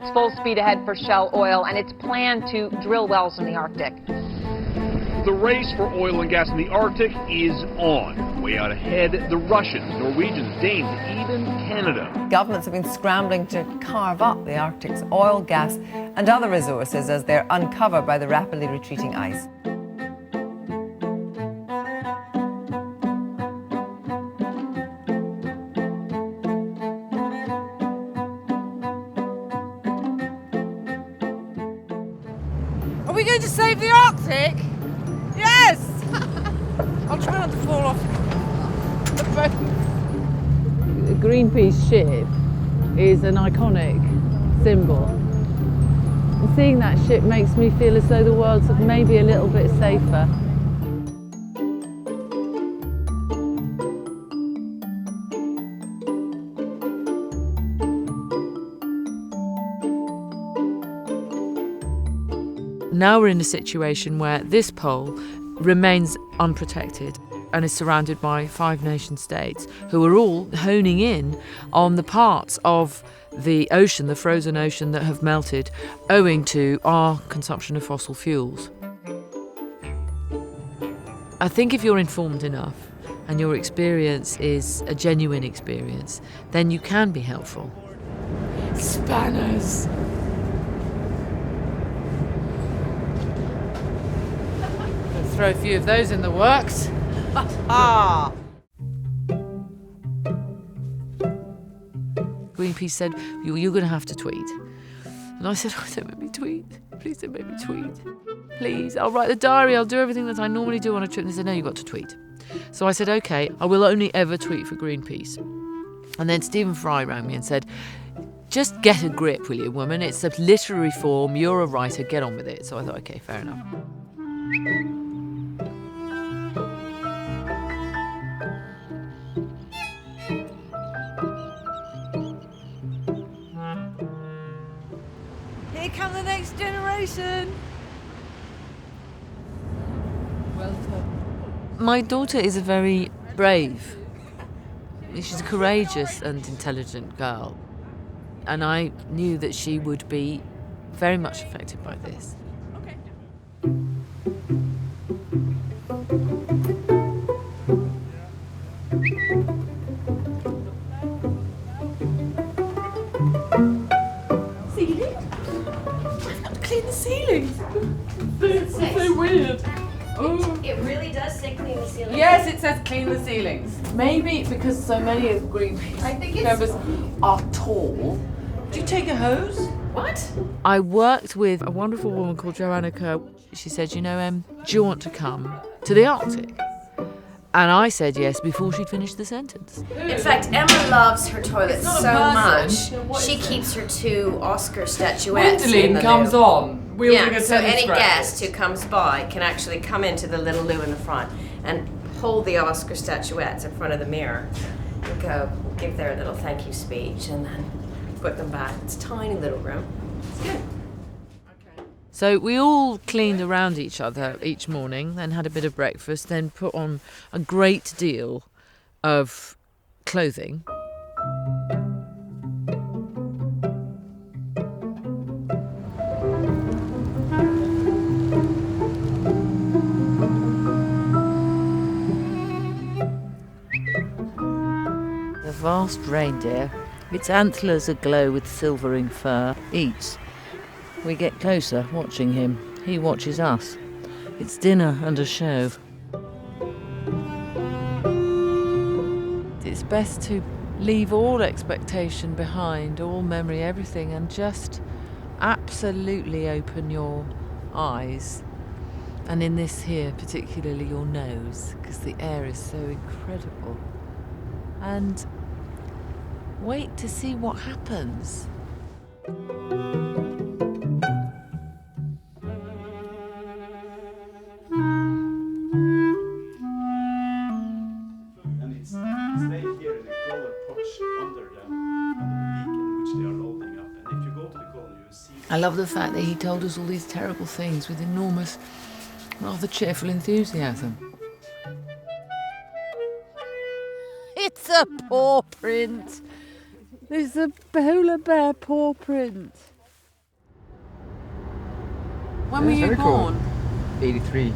It's full speed ahead for Shell Oil, and it's planned to drill wells in the Arctic. The race for oil and gas in the Arctic is on. Way out ahead, the Russians, Norwegians, Danes, even Canada. Governments have been scrambling to carve up the Arctic's oil, gas and other resources as they're uncovered by the rapidly retreating ice. Are we going to save the Arctic? Yes! I'll try not to fall off the boat. The Greenpeace ship is an iconic symbol. And seeing that ship makes me feel as though the world's maybe a little bit safer. Now we're in a situation where this pole remains unprotected and is surrounded by 5 nation states who are all honing in on the parts of the ocean, the frozen ocean, that have melted owing to our consumption of fossil fuels. I think if you're informed enough and your experience is a genuine experience, then you can be helpful. Spanners! Throw a few of those in the works. Greenpeace said, you're going to have to tweet. And I said, oh, don't make me tweet. Please don't make me tweet. Please, I'll write the diary, I'll do everything that I normally do on a trip. And they said, no, you've got to tweet. So I said, OK, I will only ever tweet for Greenpeace. And then Stephen Fry rang me and said, just get a grip, will you, woman? It's a literary form, you're a writer, get on with it. So I thought, OK, fair enough. Here come the next generation. Well done. My daughter is a very brave, she's a courageous and intelligent girl. And I knew that she would be very much affected by this. Clean the ceilings. It's so weird. It really does say clean the ceilings. Yes, it says clean the ceilings. Maybe because so many of Greenpeace members are tall. Do you take a hose? What? I worked with a wonderful woman called Joanna Kerr. She said, you know, do you want to come to the Arctic? And I said yes before she'd finished the sentence. In fact, Emma loves her toilet not a so person. much. She keeps her 2 Oscar statuettes in Gwendoline the comes loo. on, wielding Yeah, a so tennis any racket. guest who comes by can actually come into the little loo in the front and hold the Oscar statuettes in front of the mirror and go give their little thank you speech and then put them back. It's a tiny little room. It's good. So we all cleaned around each other each morning, then had a bit of breakfast, then put on a great deal of clothing. The vast reindeer, its antlers aglow with silvering fur, eats. We get closer, watching him. He watches us. It's dinner and a show. It's best to leave all expectation behind, all memory, everything, and just absolutely open your eyes. And in this here, particularly your nose, because the air is so incredible. And wait to see what happens. I love the fact that he told us all these terrible things with enormous, rather cheerful enthusiasm. It's a paw print. It's a polar bear paw print. When were you born? 83.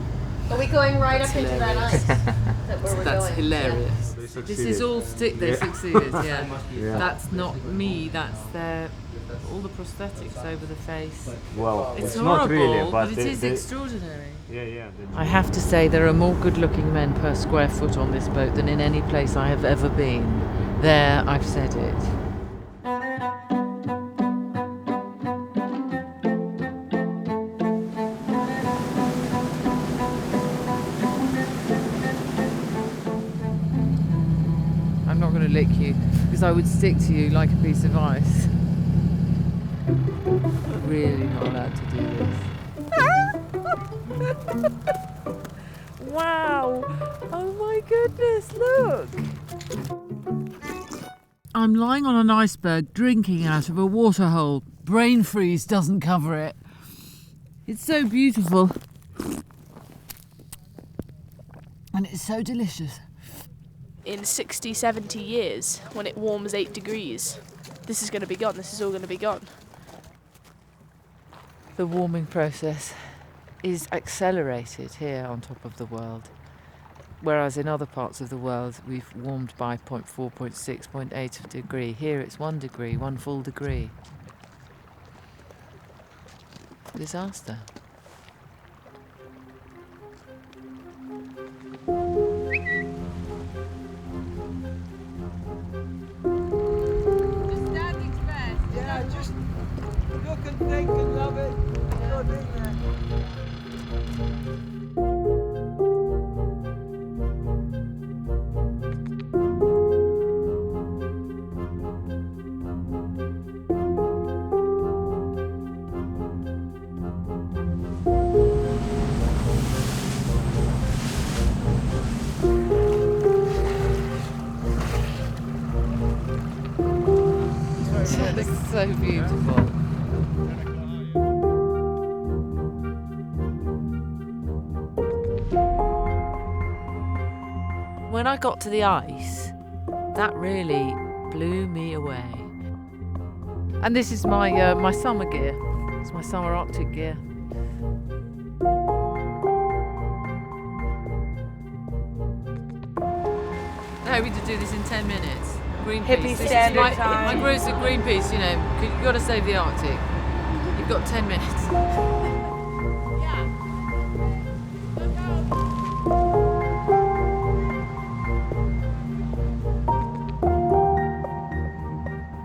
Are we going right up into that ice? That's hilarious. This is all stick. They succeeded. Yeah. Yeah. That's not me. That's all the prosthetics over the face. Well, It's not horrible, really, but it they, is extraordinary. Yeah. I have to say there are more good-looking men per square foot on this boat than in any place I have ever been. There, I've said it. I'm not going to lick you because I would stick to you like a piece of ice. I'm really not allowed to do this. Wow! Oh my goodness, look! I'm lying on an iceberg drinking out of a waterhole. Brain freeze doesn't cover it. It's so beautiful. And it's so delicious. In 60, 70 years, when it warms 8 degrees, this is going to be gone. This is all going to be gone. The warming process is accelerated here on top of the world, whereas in other parts of the world we've warmed by 0.4, 0.6, 0.8 of a degree. Here it's 1 degree, 1 full degree. Disaster. Yeah, just look and think and love it. Good, isn't it? It's so beautiful. When I got to the ice, that really blew me away. And this is my my summer gear. It's my summer Arctic gear. They're hoping to do this in 10 minutes. Greenpeace. Hippie This is standard my, time. My groups at Greenpeace, you know, you've got to save the Arctic. You've got 10 minutes.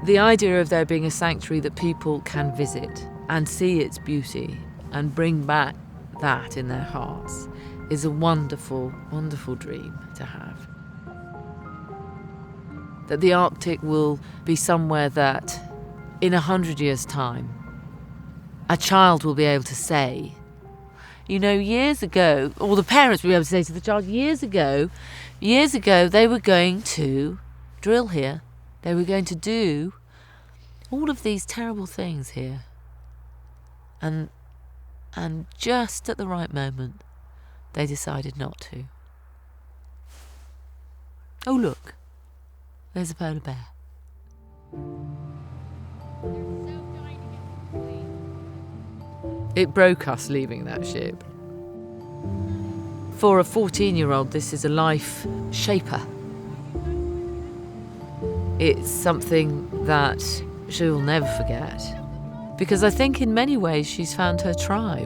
The idea of there being a sanctuary that people can visit and see its beauty and bring back that in their hearts is a wonderful, wonderful dream to have. That the Arctic will be somewhere that, in 100 years' time, a child will be able to say, you know, years ago, or the parents will be able to say to the child, years ago, they were going to drill here. They were going to do all of these terrible things here. And just at the right moment, they decided not to. Oh, look. There's a polar bear. It broke us leaving that ship. For a 14-year-old, this is a life shaper. It's something that she will never forget. Because I think in many ways she's found her tribe.